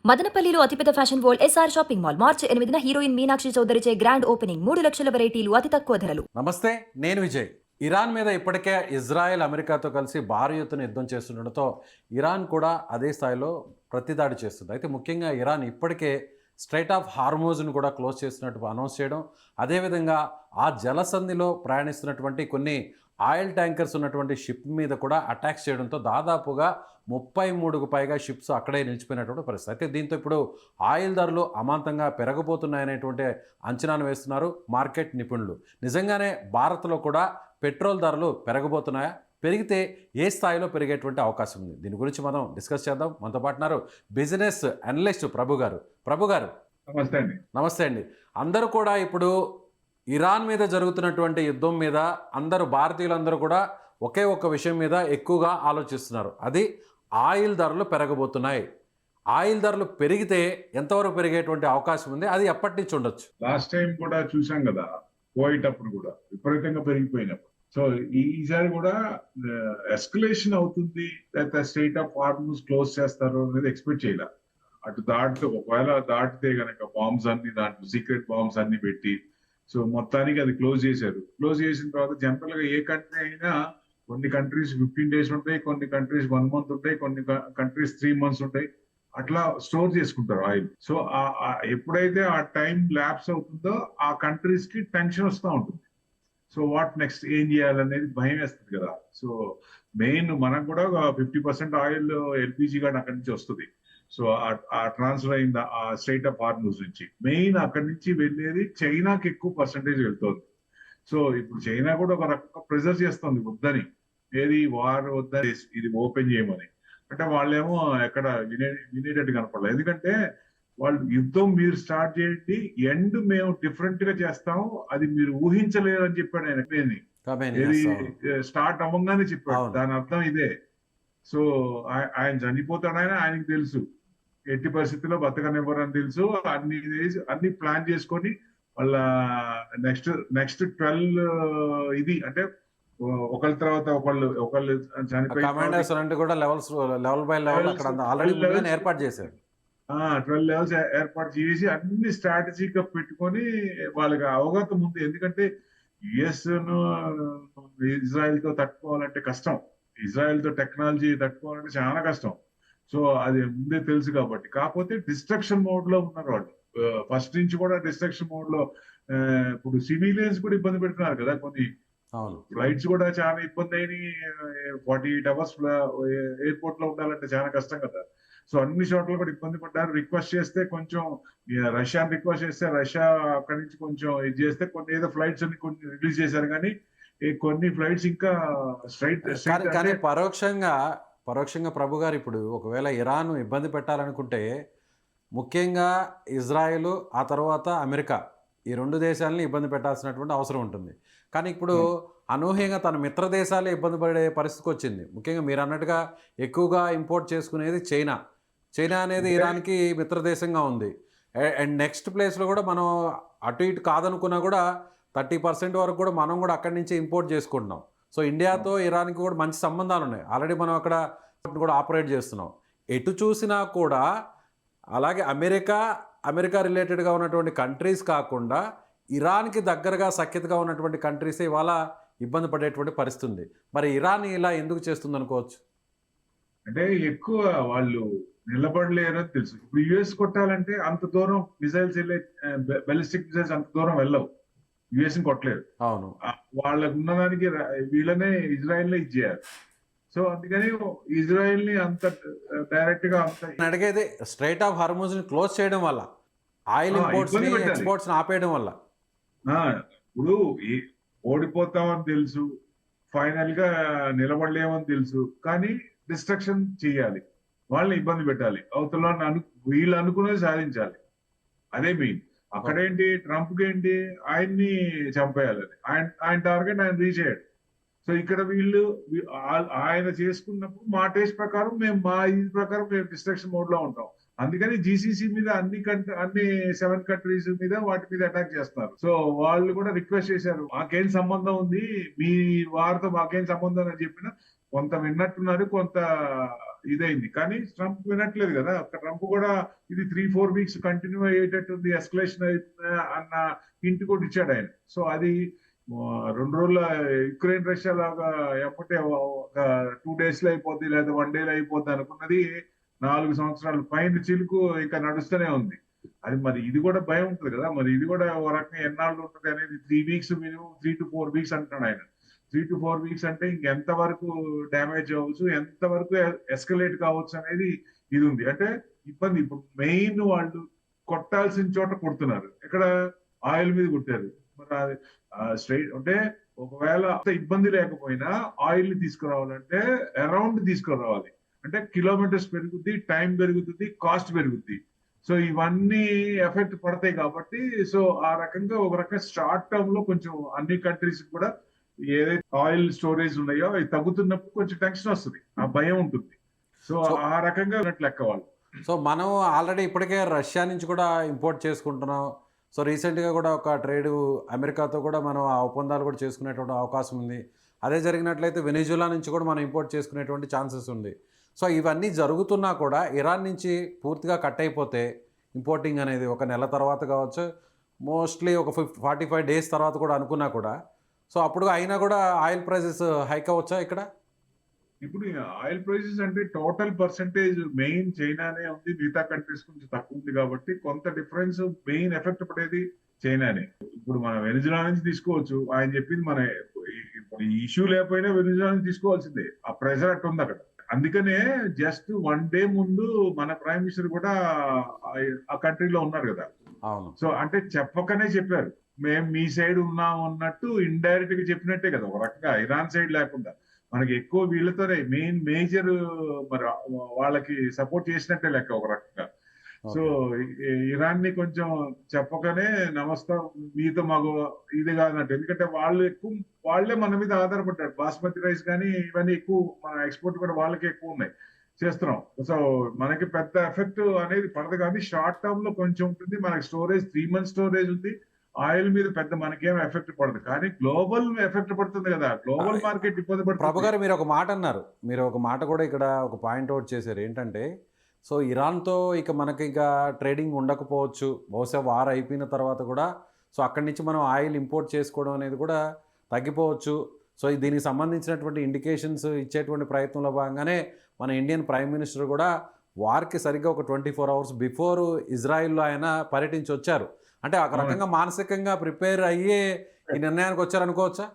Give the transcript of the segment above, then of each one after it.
మదనపల్లిలో అతిపెద్ద fashion world SR shopping mall March 8న హీరోయిన్ మీనాక్షి చౌదరిచే గ్రాండ్ ఓపెనింగ్ 3 లక్షల వెరైటీలు అతి తక్కువ ధరలు. నమస్తే, నేను విజయ్. ఇరాన్ మీద ఇప్పటికే ఇజ్రాయెల్ అమెరికాతో కలిసి భారీ ఎత్తున యుద్ధం చేస్తుండటంతో ఇరాన్ కూడా అదే స్థాయిలో ప్రతిదాడి చేస్తుంది. అయితే ముఖ్యంగా ఇరాన్ ఇప్పటికే స్ట్రైట్ ఆఫ్ హార్మోజ్ను కూడా క్లోజ్ చేసినట్టు అనౌన్స్ చేయడం, అదేవిధంగా ఆ జలసంధిలో ప్రయాణిస్తున్నటువంటి కొన్ని ఆయిల్ ట్యాంకర్స్ ఉన్నటువంటి షిప్ మీద కూడా అటాక్స్ చేయడంతో దాదాపుగా 33కు పైగా షిప్స్ అక్కడే నిలిచిపోయినటువంటి పరిస్థితి. అయితే దీంతో ఇప్పుడు ఆయిల్ ధరలు అమాంతంగా పెరగబోతున్నాయనేటువంటి అంచనాను వేస్తున్నారు మార్కెట్ నిపుణులు. నిజంగానే భారత్లో కూడా పెట్రోల్ ధరలు పెరగబోతున్నాయా? పెరిగితే ఏ స్థాయిలో పెరిగేటువంటి అవకాశం ఉంది? దీని గురించి మనం డిస్కస్ చేద్దాం. మనతో పాటున్నారు బిజినెస్ అనలిస్ట్ ప్రభు గారు. ప్రభు గారు నమస్తే అండి. నమస్తే అండి. అందరూ కూడా ఇప్పుడు ఇరాన్ మీద జరుగుతున్నటువంటి యుద్ధం మీద అందరూ భారతీయులందరూ కూడా ఒకే ఒక్క విషయం మీద ఎక్కువగా ఆలోచిస్తున్నారు. అది ఆయిల్ ధరలు పెరగబోతున్నాయి. ఆయిల్ ధరలు పెరిగితే ఎంతవరకు పెరిగేటువంటి అవకాశం ఉంది? అది ఎప్పటి నుంచి ఉండొచ్చు? లాస్ట్ టైం కూడా చూసాం కదా, పోయేటప్పుడు కూడా విపరీతంగా పెరిగిపోయినప్పుడు. సో ఈసారి కూడా ఎస్కలేషన్ అవుతుంది, లేకపోతే స్టేట్ ఆఫ్ హార్మోజ్ క్లోజ్ చేస్తారు అనేది ఎక్స్పెక్ట్ చేయాలి. అటు దాటితే ఒకవేళ దాటితే కనుక బాంబ్స్ అన్ని, దాంట్లో సీక్రెట్ బాంబ్స్ అన్ని పెట్టి, సో మొత్తానికి అది క్లోజ్ చేశారు. క్లోజ్ చేసిన తర్వాత జనరల్ గా ఏ కంట్రీ అయినా కొన్ని కంట్రీస్ 15 days ఉంటాయి, కొన్ని కంట్రీస్ 1 month ఉంటాయి, కొన్ని కంట్రీస్ 3 months ఉంటాయి. అట్లా స్టోర్ చేసుకుంటారు ఆయిల్. సో ఎప్పుడైతే ఆ టైం ల్యాప్స్ అవుతుందో ఆ కంట్రీస్ కి టెన్షన్ వస్తూ ఉంటుంది. సో వాట్ నెక్స్ట్, ఏం చేయాలనేది భయం వేస్తుంది కదా. సో మెయిన్ మనకు కూడా 50% ఆయిల్ ఎల్పిజి గాని అక్కడి నుంచి వస్తుంది. సో ఆ ట్రాన్స్ఫర్ అయింది ఆ స్టేట్ ఆఫ్ హార్మోజ్ నుంచి. మెయిన్ అక్కడి నుంచి వెళ్ళేది చైనాకి ఎక్కువ పర్సంటేజ్ వెళ్తుంది. సో ఇప్పుడు చైనా కూడా ఒక రకంగా ప్రెజర్ చేస్తుంది వద్దని, ఏది వార్ వద్దని, ఇది ఓపెన్ చేయమని. అంటే వాళ్ళేమో ఎక్కడ వినేటట్టు కనపడలేదు. ఎందుకంటే వాళ్ళు యుద్ధం మీరు స్టార్ట్ చేయండి, ఎండ్ మేము డిఫరెంట్ గా చేస్తాము, అది మీరు ఊహించలేరు అని చెప్పాడు ఆయన. ఏది స్టార్ట్ అవ్వగానే చెప్పాడు. దాని అర్థం ఇదే. సో ఆయన చనిపోతాడు, ఆయనకి తెలుసు ఎట్టి పరిస్థితుల్లో బతకనివ్వరని తెలుసు. అన్ని ప్లాన్ చేసుకొని వాళ్ళ నెక్స్ట్ 12 ఇది అంటే ఒకళ్ళ తర్వాత ఒకళ్ళు చనిపోయి లెవెల్ బై లెవెల్ అక్కడ ఆల్రెడీ ఏర్పాటు చేశారు. 12 levels ఏర్పాటు చేసి అన్ని స్ట్రాటజీగా పెట్టుకొని వాళ్ళకి అవగాహన ఉంది. ఎందుకంటే యుఎస్ ను ఇజ్రాయెల్ తో తట్టుకోవాలంటే కష్టం, ఇజ్రాయెల్ తో టెక్నాలజీ తట్టుకోవాలంటే చాలా కష్టం. సో అది ముందే తెలుసు కాబట్టి. కాకపోతే డిస్ట్రక్షన్ మోడ్ లో ఉన్నారు వాళ్ళు. ఫస్ట్ నుంచి కూడా డిస్ట్రక్షన్ మోడ్ లో. ఇప్పుడు సివిలియన్స్ కూడా ఇబ్బంది పెడుతున్నారు కదా, కొన్ని ఫ్లైట్స్ కూడా చాలా ఇబ్బంది అయినాయి. 48 hours ఎయిర్పోర్ట్ లో ఉండాలంటే చాలా కష్టం కదా. సో అన్ని చోట్ల కూడా ఇబ్బంది పడ్డారు. రిక్వెస్ట్ చేస్తే కొంచెం రష్యాని రిక్వెస్ట్ చేస్తే రష్యా అక్కడి నుంచి కొంచెం ఇది చేస్తే కొన్ని ఏదో ఫ్లైట్స్ అన్ని కొన్ని రిలీజ్ చేశారు, కానీ కొన్ని ఫ్లైట్స్ ఇంకా కానీ పరోక్షంగా ప్రభు గారు ఇప్పుడు ఒకవేళ ఇరాన్ ఇబ్బంది పెట్టాలనుకుంటే ముఖ్యంగా ఇజ్రాయెల్, ఆ తర్వాత అమెరికా, ఈ 2 దేశాలని ఇబ్బంది పెట్టాల్సినటువంటి అవసరం ఉంటుంది. కానీ ఇప్పుడు అనూహ్యంగా తన మిత్ర దేశాలే ఇబ్బంది పడే పరిస్థితికి వచ్చింది. ముఖ్యంగా మీరు అన్నట్టుగా ఎక్కువగా ఇంపోర్ట్ చేసుకునేది చైనా అనేది ఇరాన్కి మిత్ర దేశంగా ఉంది. అండ్ నెక్స్ట్ ప్లేస్లో కూడా మనం అటు ఇటు కాదనుకున్నా కూడా 30% వరకు కూడా మనం కూడా అక్కడి నుంచి ఇంపోర్ట్ చేసుకుంటున్నాం. సో ఇండియాతో ఇరాన్కి కూడా మంచి సంబంధాలు ఉన్నాయి. ఆల్రెడీ మనం అక్కడ కూడా ఆపరేట్ చేస్తున్నాం. ఎటు చూసినా కూడా అలాగే అమెరికా రిలేటెడ్గా ఉన్నటువంటి కంట్రీస్ కాకుండా ఇరాన్కి దగ్గరగా సఖ్యతగా ఉన్నటువంటి కంట్రీసే ఇవాళ ఇబ్బంది పడేటువంటి పరిస్థితి ఉంది. మరి ఇరాన్ ఇలా ఎందుకు చేస్తుంది అనుకోవచ్చు? అంటే ఎక్కువ వాళ్ళు నిలబడలేరని తెలుసు. ఇప్పుడు యుఎస్ కొట్టాలంటే అంత దూరం మిసైల్స్ వెళ్ళే, బాలిస్టిక్ మిసైల్స్ అంత దూరం వెళ్ళవు, యుఎస్ ని కొట్టలేరు. అవును, వాళ్ళకు ఉన్నదానికి వీళ్ళనే ఇజ్రాయెల్ ని ఇచ్చేయాలి. సో అందుకని ఇజ్రాయెల్ ని అంత డైరెక్ట్ గా అడిగేది స్ట్రైట్ ఆఫ్ హార్మోజ్ ని క్లోజ్ చేయడం వల్ల, ఆయిల్ ఎక్స్పోర్ట్స్ ఆపేయడం వల్ల. ఇప్పుడు ఓడిపోతామని తెలుసు, ఫైనల్ గా నిలబడలేమని తెలుసు, కానీ డిస్ట్రక్షన్ చేయాలి, వాళ్ళని ఇబ్బంది పెట్టాలి, అవతల వీళ్ళు అనుకున్నది సాధించాలి. అదే మెయిన్. అక్కడేంటి ట్రంప్కి ఏంటి, ఆయన్ని చంపేయాలని ఆయన టార్గెట్ ఆయన రీచ్ అయ్యాడు. సో ఇక్కడ వీళ్ళు ఆయన చేసుకున్నప్పుడు మా టేస్ట్ ప్రకారం మా ఇది ప్రకారం మేము డిస్ట్రక్షన్ మోడ్ లో ఉంటాం. అందుకని జీసీసీ మీద అన్ని 7 countries మీద వాటి మీద అటాక్ చేస్తున్నారు. సో వాళ్ళు కూడా రిక్వెస్ట్ చేశారు, మాకేం సంబంధం ఉంది, మీ వారితో మాకేం సంబంధం అని చెప్పినా కొంత విన్నట్టున్నారు, కొంత ఇదైంది. కానీ ట్రంప్ వినట్లేదు కదా. ట్రంప్ కూడా ఇది 3-4 వీక్స్ కంటిన్యూ అయ్యేటట్టుంది, ఎస్కలేషన్ అవుతుంది అన్న హింట్ కూడా ఇచ్చాడు ఆయన. సో అది 2 రోజుల యుక్రెయిన్ రష్యా లాగా ఎప్పటే ఒక 2 days లో అయిపోద్ది లేదా 1 day లో అయిపోద్ది అనుకున్నది 4 సంవత్సరాల పైన చిలుకు ఇంకా నడుస్తూనే ఉంది. అది మరి ఇది కూడా భయం ఉంటుంది కదా. మరి ఇది కూడా ఒక రకంగా ఎన్నాళ్ళు ఉంటుంది అనేది 3 weeks మినిమం 3 to 4 weeks అంటున్నాడు ఆయన. 3 to 4 weeks అంటే ఇంకెంత వరకు డ్యామేజ్ అవ్వచ్చు, ఎంత వరకు ఎస్కలేట్ కావచ్చు అనేది ఇది ఉంది. అంటే ఇబ్బంది. ఇప్పుడు మెయిన్ వాళ్ళు కొట్టాల్సిన చోట కొడుతున్నారు. ఇక్కడ ఆయిల్ మీద కొట్టారు. మరి అది స్ట్రైట్ అంటే ఒకవేళ అంత ఇబ్బంది లేకపోయినా ఆయిల్ ని తీసుకురావాలంటే అరౌండ్ తీసుకురావాలి. అంటే కిలోమీటర్స్ పెరుగుద్ది, టైం పెరుగుతుంది, కాస్ట్ పెరుగుద్ది. సో ఇవన్నీ ఎఫెక్ట్ పడతాయి కాబట్టి సో ఆ రకంగా ఒక రకంగా షార్ట్ టర్మ్ లో కొంచెం అన్ని కంట్రీస్ కూడా ఏదైతే ఆయిల్ స్టోరేజ్ ఉన్నాయో అవి తగ్గుతున్నప్పుడు కొంచెం టెన్షన్ వస్తుంది, ఆ భయం ఉంటుంది. సో ఆ రకంగా లెక్క వాళ్ళు. సో మనం ఆల్రెడీ ఇప్పటికే రష్యా నుంచి కూడా ఇంపోర్ట్ చేసుకుంటున్నాం. సో రీసెంట్గా కూడా ఒక ట్రేడ్ అమెరికాతో కూడా మనం ఆ ఒప్పందాలు కూడా చేసుకునేటువంటి అవకాశం ఉంది. అదే జరిగినట్లయితే వెనిజులా నుంచి కూడా మనం ఇంపోర్ట్ చేసుకునేటువంటి ఛాన్సెస్ ఉంది. సో ఇవన్నీ జరుగుతున్నా కూడా ఇరాన్ నుంచి పూర్తిగా కట్ అయిపోతే ఇంపోర్టింగ్ అనేది ఒక నెల తర్వాత కావచ్చు, మోస్ట్లీ ఒక 45 days తర్వాత కూడా అనుకున్నా కూడా, సో అప్పుడు అయినా కూడా ఆయిల్ ప్రైసెస్ హైక్ అవ్వచ్చా ఇక్కడ? ఇప్పుడు ఆయిల్ ప్రైసెస్ అంటే టోటల్ పర్సెంటేజ్ మెయిన్ చైనానే ఉంది, మిగతా కంట్రీస్ కొంచెం తక్కువ ఉంది కాబట్టి కొంత డిఫరెన్స్ మెయిన్ ఎఫెక్ట్ పడేది చైనానే. ఇప్పుడు మనం వెనిజులా నుంచి తీసుకోవచ్చు. ఆయన చెప్పింది మన ఇప్పుడు ఇష్యూ లేకపోయినా వెనిజులా నుంచి తీసుకోవాల్సిందే. ఆ ప్రెషర్ అట్టు ఉంది అక్కడ. అందుకనే జస్ట్ 1 day ముందు మన ప్రైమ్ మినిస్టర్ కూడా ఆ కంట్రీలో ఉన్నారు కదా. అవును. సో అంటే చెప్పకనే చెప్పారు, మేము మీ సైడ్ ఉన్నాం అన్నట్టు ఇండైరెక్ట్ గా చెప్పినట్టే కదా. ఒక రకంగా ఇరాన్ సైడ్ లేకుండా మనకి ఎక్కువ వీళ్ళతోనే మెయిన్ మేజర్ మరి వాళ్ళకి సపోర్ట్ చేసినట్టే లెక్క ఒక రకంగా. సో ఇరాన్ ని కొంచెం చెప్పకనే నమస్కారం మీతో మాకు ఇది కాదన్నట్టు. ఎందుకంటే వాళ్ళే మన మీద ఆధారపడ్డారు. బాస్మతి రైస్ కానీ ఇవన్నీ ఎక్కువ మన ఎక్స్పోర్ట్ కూడా వాళ్ళకి ఎక్కువ ఉన్నాయి, చేస్తున్నాం. సో మనకి పెద్ద ఎఫెక్ట్ అనేది పడదు, కానీ షార్ట్ టర్మ్ లో కొంచెం ఉంటుంది. మనకి స్టోరేజ్ 3 months స్టోరేజ్ ఉంది. ఆయిల్ మీద పెద్ద మనకేం ఎఫెక్ట్ పడదు, కానీ గ్లోబల్ ఎఫెక్ట్ పడుతుంది కదా. గ్లోబల్ మార్కెట్ ఇబ్బంది పడుతుంది. ప్రభు గారు మీరు ఒక మాట అన్నారు, మీరు ఒక మాట కూడా ఇక్కడ ఒక పాయింట్ అవుట్ చేశారు. ఏంటంటే సో ఇరాన్తో ఇక మనకి ఇక ట్రేడింగ్ ఉండకపోవచ్చు, బహుశా వార్ అయిపోయిన తర్వాత కూడా. సో అక్కడి నుంచి మనం ఆయిల్ ఇంపోర్ట్ చేసుకోవడం అనేది కూడా తగ్గిపోవచ్చు. సో దీనికి సంబంధించినటువంటి ఇండికేషన్స్ ఇచ్చేటువంటి ప్రయత్నంలో భాగంగానే మన ఇండియన్ ప్రైమ్ మినిస్టర్ కూడా వార్కి సరిగ్గా ఒక 24 hours బిఫోర్ ఇజ్రాయిల్లో ఆయన పర్యటించి వచ్చారు. అంటే ఒక రకంగా మానసికంగా ప్రిపేర్ అయ్యే ఈ నిర్ణయానికి వచ్చారనుకోవచ్చా?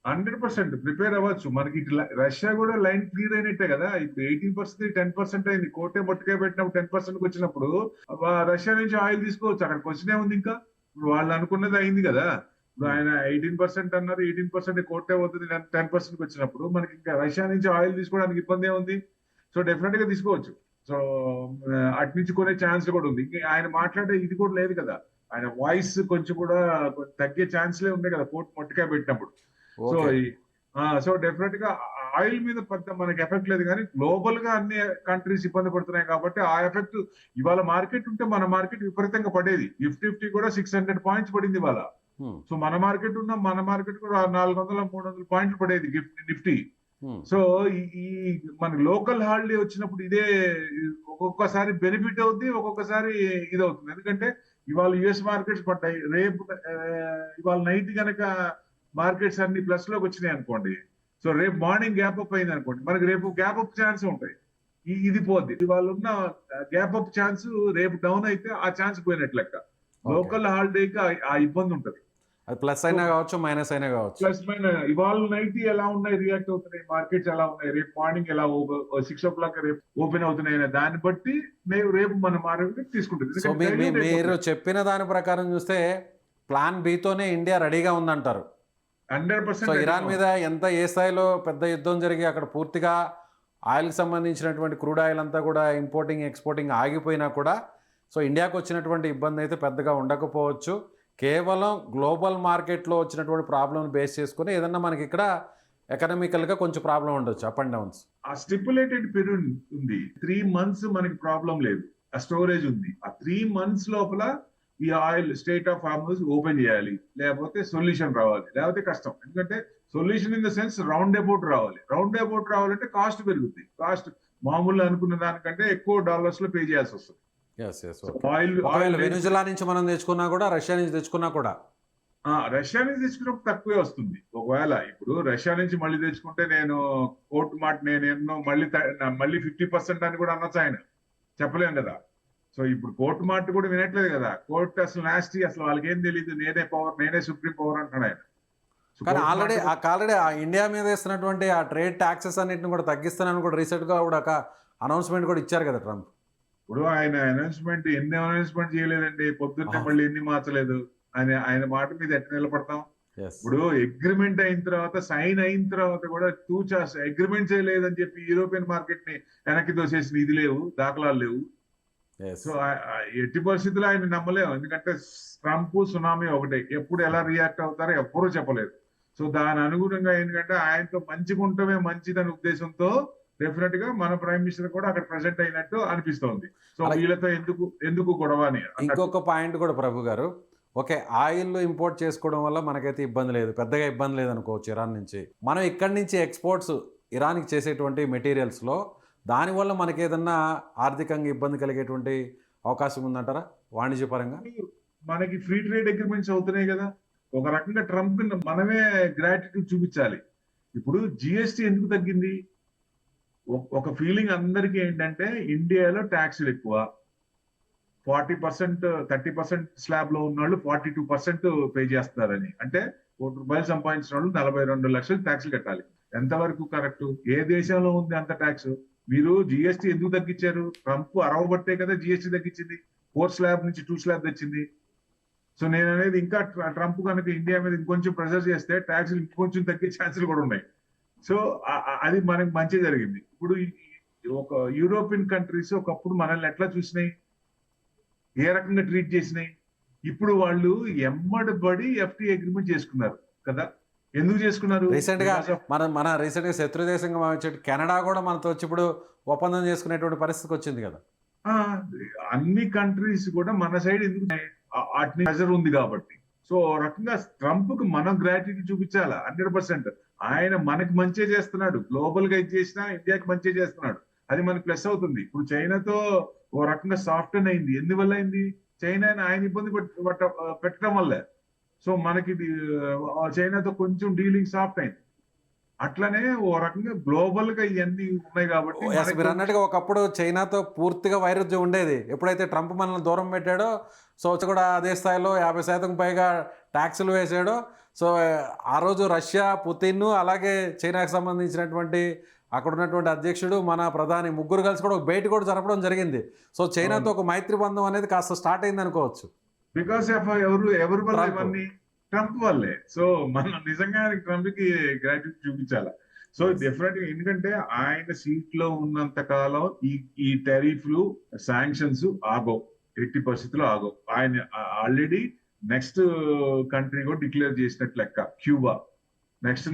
100% ప్రిపేర్ అవ్వచ్చు. మనకి రష్యా కూడా లైన్ క్లియర్ అయినట్టే కదా. ఇప్పుడు 18% 10% అయింది. కోటే మొట్టకాయ పెట్టినప్పుడు 10% వచ్చినప్పుడు రష్యా నుంచి ఆయిల్ తీసుకోవచ్చు. అక్కడ క్వశ్చన్ ఏముంది ఇంకా? ఇప్పుడు వాళ్ళు అనుకున్నది అయింది కదా. ఇప్పుడు ఆయన 18% అన్నారు, 18% కోటే అవుతుంది 10% వచ్చినప్పుడు మనకి ఇంకా రష్యా నుంచి ఆయిల్ తీసుకోవడానికి ఇబ్బంది ఏముంది? సో డెఫినెట్ గా తీసుకోవచ్చు. సో అటు నుంచి కొనే ఛాన్స్ కూడా ఉంది. ఆయన మాట్లాడే ఇది కూడా లేదు కదా. ఆయన వాయిస్ కొంచెం కూడా తగ్గే ఛాన్స్లే ఉన్నాయి కదా కోట్ మొట్టకాయ పెట్టినప్పుడు. సో సో డెఫినెట్ గా ఆయిల్ మీద పెద్ద మనకి ఎఫెక్ట్ లేదు, కానీ గ్లోబల్ గా అన్ని కంట్రీస్ ఇబ్బంది పడుతున్నాయి కాబట్టి ఆ ఎఫెక్ట్ ఇవాళ మార్కెట్ ఉంటే మన మార్కెట్ విపరీతంగా పడేది. నిఫ్టీ కూడా 600 points పడింది ఇవాళ. సో మన మార్కెట్ కూడా 400-300 points పడేది నిఫ్టీ. సో ఈ మన లోకల్ హాలిడే వచ్చినప్పుడు ఇదే ఒక్కొక్కసారి బెనిఫిట్ అవుతుంది, ఒక్కొక్కసారి ఇది అవుతుంది. ఎందుకంటే ఇవాళ యుఎస్ మార్కెట్స్ పడ్డాయి, రేపు ఇవాళ నైట్ కనుక మార్కెట్స్ అన్ని ప్లస్ లోకి వచ్చినాయి అనుకోండి, సో రేపు మార్నింగ్ గ్యాప్ అప్ అయింది అనుకోండి, మనకి రేపు గ్యాప్ అప్ ఛాన్స్ ఉంటాయి. ఇది పోద్ది. ఇవాళ ఉన్న గ్యాప్ అప్ ఛాన్స్ రేపు డౌన్ అయితే ఆ ఛాన్స్ పోయినట్లు లెక్క. లోకల్ హాలిడేకి ఆ ఇబ్బంది ఉంటుంది. అది ప్లస్ అయినా కావచ్చు, మైనస్ అయినా కావచ్చు. ప్లస్ మైనస్ ఇవాళ నైట్ ఎలా ఉన్నాయి రియాక్ట్ అవుతున్నాయి మార్కెట్స్, ఎలా ఉన్నాయి, రేపు మార్నింగ్ ఎలా 6 o'clock రేపు ఓపెన్ అవుతున్నాయి, దాన్ని బట్టి రేపు మన మార్కెట్ తీసుకుంటుంది. సో మీరు చెప్పిన దాని ప్రకారం చూస్తే ప్లాన్ బితోనే ఇండియా రెడీగా ఉందంటారు. 100%. సో ఇరాన్ మీద ఎంత ఏ స్థాయిలో పెద్ద యుద్ధం జరిగి అక్కడ పూర్తిగా ఆయిల్కి సంబంధించినటువంటి క్రూడ్ ఆయిల్ అంతా కూడా ఇంపోర్టింగ్ ఎక్స్పోర్టింగ్ ఆగిపోయినా కూడా సో ఇండియాకు వచ్చినటువంటి ఇబ్బంది అయితే పెద్దగా ఉండకపోవచ్చు. కేవలం గ్లోబల్ మార్కెట్లో వచ్చినటువంటి ప్రాబ్లమ్ బేస్ చేసుకుని ఏదన్నా మనకి ఇక్కడ ఎకనామికల్గా కొంచెం ప్రాబ్లం ఉండొచ్చు, అప్ అండ్ డౌన్స్. ఆ స్టిపులేటెడ్ పీరియడ్ ఉంది, 3 months మనకి ప్రాబ్లం లేదు, ఆ స్టోరేజ్ ఉంది. ఆ 3 months లోపల ఈ ఆయిల్ స్టేట్ ఆఫ్ హార్మస్ ఓపెన్ చేయాలి, లేకపోతే సొల్యూషన్ రావాలి, లేకపోతే కష్టం. ఎందుకంటే solution in the sense round about రావాలి. రౌండ్ అబౌట్ రావాలంటే కాస్ట్ పెరుగుతుంది. కాస్ట్ మామూలు అనుకున్న దానికంటే ఎక్కువ డాలర్స్ లో పే చేయాల్సి వస్తుంది. ఎస్ ఎస్ ఆయిల్ వెనుజులా నుంచి మనం తెచ్చుకున్నా కూడా, రష్యా నుంచి తెచ్చుకున్నా కూడా రష్యా నుంచి తెచ్చుకున్నప్పుడు తక్కువే వస్తుంది. ఒకవేళ ఇప్పుడు రష్యా నుంచి మళ్ళీ తెచ్చుకుంటే నేను కోర్టు మాట నేను ఎన్నో మళ్ళీ 50% అని కూడా అనొచ్చు ఆయన, చెప్పలేం కదా. సో ఇప్పుడు కోర్టు మాట కూడా వినట్లేదు కదా. కోర్టు అసలు నాస్టీ, అసలు వాళ్ళకి ఏం తెలియదు, నేనే సుప్రీం పవర్ అంటున్నాడు ఆయన. సో కానీ కోర్టు మాట ఆల్రెడీ ఆ ఇండియా మీద వేస్తున్నటువంటి ఆ ట్రేడ్ ట్యాక్సెస్ అన్నింటిని కూడా తగ్గిస్తానని కూడా రీసెంట్గా కూడా ఒక అనౌన్స్మెంట్ కూడా ఇచ్చారు కదా ట్రంప్. ఇప్పుడు ఆయన ఎన్ని అనౌన్స్మెంట్ చేయలేదండి, పొద్దున్నే మళ్ళీ ఎన్ని మార్చలేదు. ఆయన మాట మీద ఎట్లా నిలబడతాం? ఎస్ ఇప్పుడు అగ్రిమెంట్ అయిన తర్వాత, సైన్ అయిన తర్వాత కూడా అగ్రిమెంట్ చేయలేదని చెప్పి యూరోపియన్ మార్కెట్ ని వెనక్కి తోసేసిన ఇది లేవు, దాఖలాలు లేవు. ఎస్ సో ఎట్టి పరిస్థితుల్లో ఆయన నమ్మలేము, ఎందుకంటే ట్రంప్ సునామీ ఒకటే, ఎప్పుడు ఎలా రియాక్ట్ అవుతారో ఎవ్వరూ చెప్పలేదు. సో దాని అనుగుణంగా ఏంటంటే ఆయనతో మంచిగా ఉండటమే మంచిదనే ఉద్దేశంతో డెఫినెట్ గా మన ప్రైమ్ మినిస్టర్ కూడా అక్కడ ప్రెసెంట్ అయినట్టు అనిపిస్తోంది. సో వీళ్ళతో ఎందుకు గొడవ అని. ఇంకొక పాయింట్ కూడా ప్రభు గారు, ఓకే ఆయిల్ ఇంపోర్ట్ చేసుకోవడం వల్ల మనకైతే ఇబ్బంది లేదు, పెద్దగా ఇబ్బంది లేదు అనుకోవచ్చు ఇరాన్ నుంచి. మనం ఇక్కడి నుంచి ఎక్స్పోర్ట్స్ ఇరాన్కి చేసేటువంటి మెటీరియల్స్లో దానివల్ల మనకి ఏదన్నా ఆర్థికంగా ఇబ్బంది కలిగేటువంటి అవకాశం ఉందంటారా వాణిజ్యపరంగా? మనకి ఫ్రీ ట్రేడ్ అగ్రిమెంట్స్ అవుతున్నాయి కదా. ఒక రకంగా ట్రంప్ మనమే గ్రాటిట్యూడ్ చూపించాలి. ఇప్పుడు జిఎస్టీ ఎందుకు తగ్గింది? ఒక ఫీలింగ్ అందరికీ ఏంటంటే ఇండియాలో ట్యాక్స్లు ఎక్కువ, 40% 30% స్లాబ్ లో ఉన్న వాళ్ళు 42% పే చేస్తున్నారని. అంటే ₹1 సంపాదించిన వాళ్ళు 42 లక్షలు ట్యాక్స్లు కట్టాలి. ఎంతవరకు కరెక్ట్? ఏ దేశంలో ఉంది అంత ట్యాక్స్? మీరు జిఎస్టీ ఎందుకు తగ్గించారు? ట్రంప్ అరవబట్టే కదా జిఎస్టీ తగ్గించింది, 4 స్లాబ్ నుంచి 2 స్లాబ్ తెచ్చింది. సో నేను అనేది ఇంకా ట్రంప్ కనుక ఇండియా మీద ఇంకొంచెం ప్రెషర్ చేస్తే ట్యాక్స్లు ఇంకొంచెం తగ్గే ఛాన్సులు కూడా ఉన్నాయి. సో అది మనకి మంచి జరిగింది. ఇప్పుడు ఒక యూరోపియన్ కంట్రీస్ ఒకప్పుడు మనల్ని ఎట్లా చూసినాయి, ఏ రకంగా ట్రీట్ చేసినాయి? ఇప్పుడు వాళ్ళు ఎమ్మడబడి ఎఫ్టీ అగ్రిమెంట్ చేసుకున్నారు కదా. ఎందుకు చేసుకున్నారు? రీసెంట్ గా మన రీసెంట్ గా శత్రు దేశంగా వచ్చేటి కెనడా కూడా మనతో వచ్చి ఇప్పుడు ఒప్పందం చేసుకునేటువంటి పరిస్థితికి వచ్చింది కదా. అన్ని కంట్రీస్ కూడా మన సైడ్ ఎందుకు వాటిని ప్రెజర్ ఉంది కాబట్టి. సో రకంగా ట్రంప్ కు మనం గ్రాటిట్యూడ్ చూపించాలా 100%. ఆయన మనకి మంచి చేస్తున్నాడు, గ్లోబల్ గా ఇది చేసినా ఇండియాకి మంచి చేస్తున్నాడు, అది మనకి ప్లస్ అవుతుంది. ఇప్పుడు చైనాతో ఓ రకంగా సాఫ్ట్ అని అయింది. ఎందువల్ల అయింది? చైనా ఆయన ఇబ్బంది పెట్టడం వల్లే. సో మనకి చైనాతో కొంచెం డీలింగ్ సాఫ్ట్ అయింది. అట్లనే ఓ రకంగా గ్లోబల్ గా ఇవన్నీ ఉన్నాయి కాబట్టి. మీరు అన్నట్టుగా ఒకప్పుడు చైనాతో పూర్తిగా వైరుధ్యం ఉండేది. ఎప్పుడైతే ట్రంప్ మనల్ని దూరం పెట్టాడో, సో కూడా అదే స్థాయిలో 50% పైగా ట్యాక్సులు వేసాడో, సో ఆ రోజు రష్యా, పుతిన్, అలాగే చైనాకు సంబంధించినటువంటి అక్కడ ఉన్నటువంటి అధ్యక్షుడు, మన ప్రధాని ముగ్గురు కలిసి కూడా ఒక భేటీ కూడా జరపడం జరిగింది. సో చైనాతో ఒక మైత్రి బంధం అనేది కాస్త స్టార్ట్ అయింది అనుకోవచ్చు. బికాస్ ఆఫ్ ఎవరి వల్ల ఇవన్నీ? ట్రంప్ వల్లే. సో మనం నిజంగా ట్రంప్ కి గ్రాటిట్యూడ్ చూపించాలి. సో డెఫినెట్ గా, ఎందుకంటే ఆయన సీట్ లో ఉన్నంత కాలం ఈ టారిఫ్లు, శాంక్షన్స్ ఆగో, ఎట్టి పరిస్థితుల్లో ఆగో. ఆయన ఆల్రెడీ నెక్స్ట్ కంట్రీ కూడా డిక్లేర్ చేసినట్టు లెక్క, క్యూబా. నెక్స్ట్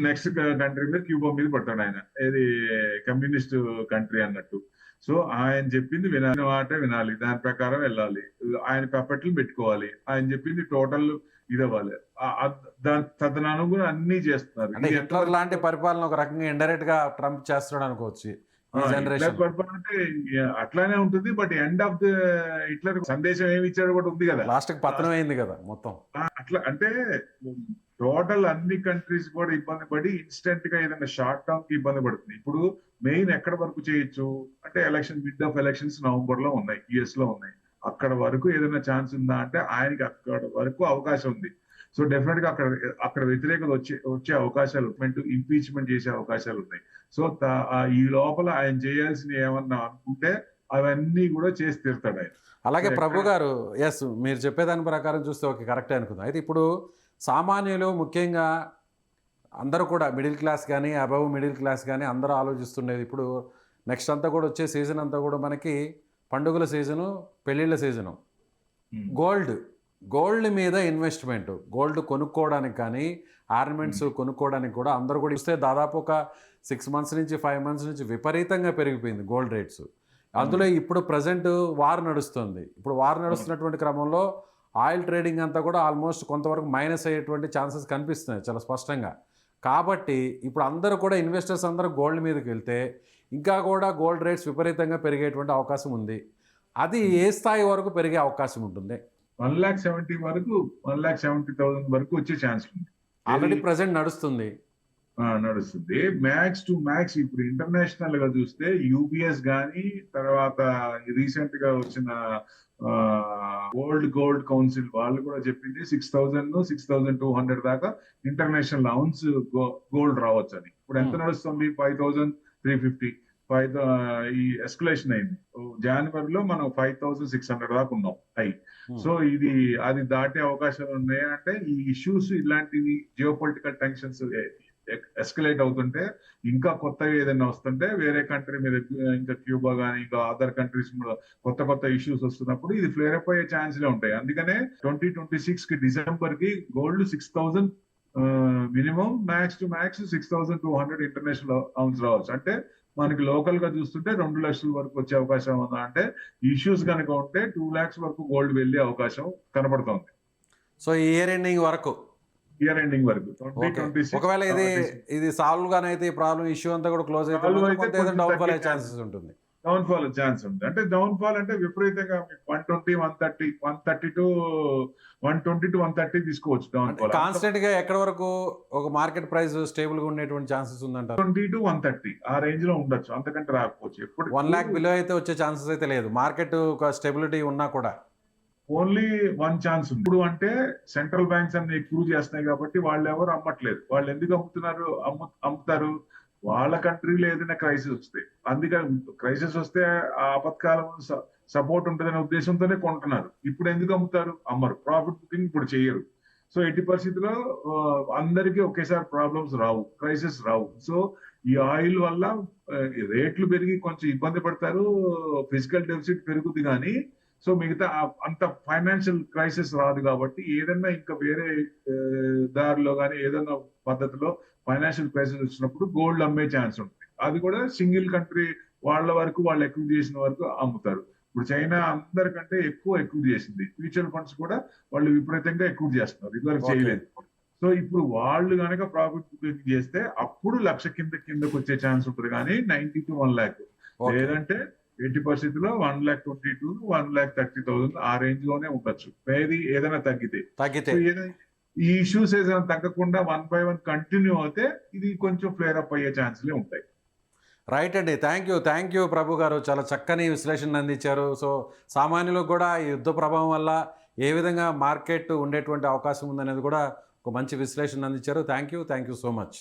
కంట్రీ మీద క్యూబా మీద పడతాడు ఆయన, ఏది కమ్యూనిస్ట్ కంట్రీ అన్నట్టు. సో ఆయన చెప్పింది వినాలి, మాట వినాలి, దాని ప్రకారం వెళ్ళాలి, ఆయన పప్పట్లు పెట్టుకోవాలి, ఆయన చెప్పింది టోటల్ ఇది అవ్వాలి. తదనుగుణంగా అన్ని చేస్తున్నారు. అంటే హిట్లర్ లాంటి పరిపాలన ఒక రకంగా ఇండైరెక్ట్ గా ట్రంప్ చేస్తున్నాడు అనుకోవచ్చు. పరిపాలన అంటే అట్లానే ఉంటుంది. But end of the Hitler సందేశం ఏమి ఇచ్చాడు కూడా ఉంది కదా, లాస్ట్ పతనం అయింది కదా మొత్తం. అట్లా అంటే టోటల్ అన్ని కంట్రీస్ కూడా ఇబ్బంది పడి ఇన్స్టెంట్ గా ఏదైనా షార్ట్ టర్మ్ కి ఇబ్బంది పడుతుంది. ఇప్పుడు మెయిన్ ఎక్కడ వరకు చేయొచ్చు అంటే మిడ్ ఆఫ్ ఎలక్షన్స్ నవంబర్ లో ఉన్నాయి, యుఎస్ లో ఉన్నాయి. అక్కడ వరకు ఏదైనా ఛాన్స్ ఉందా అంటే ఆయనకి అక్కడ వరకు అవకాశం ఉంది. సో డెఫినెట్ గా అక్కడ వ్యతిరేకత వచ్చే అవకాశాలు, ఇంపీచ్మెంట్ చేసే అవకాశాలు ఉన్నాయి. సో ఈ లోపల ఆయన చేయాల్సిన ఏమన్నా అనుకుంటే అవన్నీ కూడా చేసి తీరుతాడు ఆయన. అలాగే ప్రభు గారు, ఎస్ మీరు చెప్పేదాని ప్రకారం చూస్తే ఓకే కరెక్టే అనుకుందాం. అయితే ఇప్పుడు సామాన్యులు, ముఖ్యంగా అందరూ కూడా మిడిల్ క్లాస్ కానీ అబవ్ మిడిల్ క్లాస్ కానీ అందరూ ఆలోచిస్తుండేది ఇప్పుడు నెక్స్ట్ అంతా కూడా వచ్చే సీజన్ అంతా కూడా మనకి పండుగల సీజను, పెళ్ళిళ్ళ సీజను. గోల్డ్ మీద ఇన్వెస్ట్మెంట్, గోల్డ్ కొనుక్కోవడానికి కానీ ఆర్నమెంట్స్ కొనుక్కోవడానికి కూడా అందరూ కూడా ఇస్తే దాదాపు ఒక 6 months నుంచి 5 months నుంచి విపరీతంగా పెరిగిపోయింది గోల్డ్ రేట్స్. అందులో ఇప్పుడు ప్రజెంట్ వార్ నడుస్తుంది. ఇప్పుడు వార్ నడుస్తున్నటువంటి క్రమంలో ఆయిల్ ట్రేడింగ్ అంతా కూడా ఆల్మోస్ట్ కొంతవరకు మైనస్ అయ్యేటువంటి ఛాన్సెస్ కనిపిస్తున్నాయి చాలా స్పష్టంగా. కాబట్టి ఇప్పుడు అందరూ కూడా ఇన్వెస్టర్స్ అందరూ గోల్డ్ మీదకి వెళ్తే ఇంకా కూడా గోల్డ్ రేట్స్ విపరీతంగా పెరిగేటువంటి అవకాశం ఉంది. అది ఏ స్థాయి వరకు పెరిగే అవకాశం ఉంటుంది? 1,70,000 వరకు 1,70,000 వరకు వచ్చే ఛాన్స్ ఉంది. ఆల్రెడీ ప్రెసెంట్ నడుస్తుంది. నడుస్తుంది. మ్యాక్స్ టు మ్యాక్స్ ఇప్పుడు ఇంటర్నేషనల్ గా చూస్తే యూబిఎస్ గానీ, తర్వాత రీసెంట్ గా వచ్చిన గోల్డ్ కౌన్సిల్ వాళ్ళు కూడా చెప్పింది 6,000 6,200 దాకా ఇంటర్నేషనల్ అవున్స్ గోల్డ్ రావచ్చు అని. ఇప్పుడు ఎంత నడుస్తుంది? 5,350. ఈ ఎస్కలేషన్ అయింది. జనవరిలో మనం 5,600 దాకా ఉన్నాం హై. సో అది దాటే అవకాశాలు ఉన్నాయి. అంటే ఈ ఇష్యూస్ ఇలాంటివి జియో పొలిటికల్ టెన్షన్స్ ఎస్కలేట్ అవుతుంటే, ఇంకా కొత్తగా ఏదైనా వస్తుంటే వేరే కంట్రీ మీద, ఇంకా క్యూబా కానీ ఇంకా అదర్ కంట్రీస్ మీద కొత్త ఇష్యూస్ వస్తున్నప్పుడు ఇది ఫ్లేర్ అప్ అయ్యే ఛాన్స్లే ఉంటాయి. అందుకనే 2026 కి డిసెంబర్ కి gold 6,000 minimum, max to max 6,200 international అవున్స్ రావచ్చు. అంటే మనకి లోకల్ గా చూస్తుంటే 2 లక్షల వరకు వచ్చే అవకాశం ఉందా అంటే, ఇష్యూస్ కనుక ఉంటే 2 lakhs వరకు గోల్డ్ వెళ్ళే అవకాశం కనబడుతోంది. సో ఈ ఇయర్ ఎండింగ్ వరకు వరకు 2026. ఒకవేళ ఇది సాల్వ్ గానైతే ఈ ప్రాబ్లం ఇష్యూ అంతా కూడా క్లోజ్ అయితే డౌన్ ఫాల్ అయ్యే ఛాన్సెస్ ఉంటుంది. డౌన్ ఫాల్ ఛాన్స్ ఉంది. అంటే డౌన్ ఫాల్ అంటే విపరీతంగా 120, 130 to 130 తీసుకోవచ్చు. డౌన్ ఫాల్ కాన్స్టెంట్ గా ఎక్కడ వరకు ఒక మార్కెట్ ప్రైస్ స్టేబుల్ గా ఉండేటువంటి ఛాన్సెస్ ఉందంటారు? 20 to 130 ఆ రేంజ్ లో ఉండొచ్చు, అంతకంటే రాకపోవచ్చు. ఎప్పుడు 1 lakh బిలో అయితే వచ్చే ఛాన్సెస్ అయితే లేదు. మార్కెట్ ఒక స్టెబిలిటీ ఉన్నా కూడా ఓన్లీ 1 ఛాన్స్ ఉంది. ఇప్పుడు అంటే సెంట్రల్ బ్యాంక్స్ అన్ని ఎక్కువ చేస్తున్నాయి కాబట్టి వాళ్ళు ఎవరు అమ్మట్లేదు. వాళ్ళు ఎందుకు అమ్ముతారు? వాళ్ళ కంట్రీలో ఏదైనా క్రైసిస్ వస్తాయి. అందుకని క్రైసిస్ వస్తే ఆ ఆపత్కాలం సపోర్ట్ ఉంటుందనే ఉద్దేశంతోనే కొంటున్నారు. ఇప్పుడు ఎందుకు అమ్ముతారు? అమ్మరు. ప్రాఫిట్ బుకింగ్ ఇప్పుడు చేయరు. సో ఎట్టి పరిస్థితుల్లో అందరికీ ఒకేసారి ప్రాబ్లమ్స్ రావు, క్రైసిస్ రావు. సో ఈ ఆయిల్ వల్ల రేట్లు పెరిగి కొంచెం ఇబ్బంది పడతారు, ఫిజికల్ డెఫిసిట్ పెరుగుతుంది. కానీ సో మిగతా అంత ఫైనాన్షియల్ క్రైసిస్ రాదు. కాబట్టి ఏదన్నా ఇంకా వేరే దారిలో కానీ ఏదన్నా పద్ధతిలో ఫైనాన్షియల్ క్రైసిస్ వచ్చినప్పుడు గోల్డ్ అమ్మే ఛాన్స్ ఉంటుంది. అది కూడా సింగిల్ కంట్రీ వాళ్ళ వరకు, వాళ్ళు ఎక్కువ చేసిన వరకు అమ్ముతారు. ఇప్పుడు చైనా అందరికంటే ఎక్కువ చేసింది. ఫ్యూచర్ ఫండ్స్ కూడా వాళ్ళు విపరీతంగా ఎక్కువ చేస్తున్నారు, ఇదివరకు చేయలేదు. సో ఇప్పుడు వాళ్ళు కనుక ప్రాఫిట్ బుకింగ్ చేస్తే అప్పుడు 1,00,000 కిందకు వచ్చే ఛాన్స్ ఉంటుంది. కానీ 90 to 1 lakh లేదంటే ఎట్టి పరిస్థితుల్లో 1,22,000 1,30,000 ఆ రేంజ్ లోనే ఉండొచ్చు. ఏదైనా తగ్గితే. ఈ ఇష్యూస్ ఏదైనా తగ్గకుండా 1 by 1 కంటిన్యూ అయితే ఇది కొంచెం ఫ్లేర్ అప్ అయ్యే ఛాన్స్లే ఉంటాయి. రైట్ అండి. థ్యాంక్ యూ ప్రభు గారు. చాలా చక్కని విశ్లేషణ అందించారు. సో సామాన్యులకు కూడా ఈ యుద్ధ ప్రభావం వల్ల ఏ విధంగా మార్కెట్ ఉండేటువంటి అవకాశం ఉందనేది కూడా ఒక మంచి విశ్లేషణ అందించారు. Thank you so much.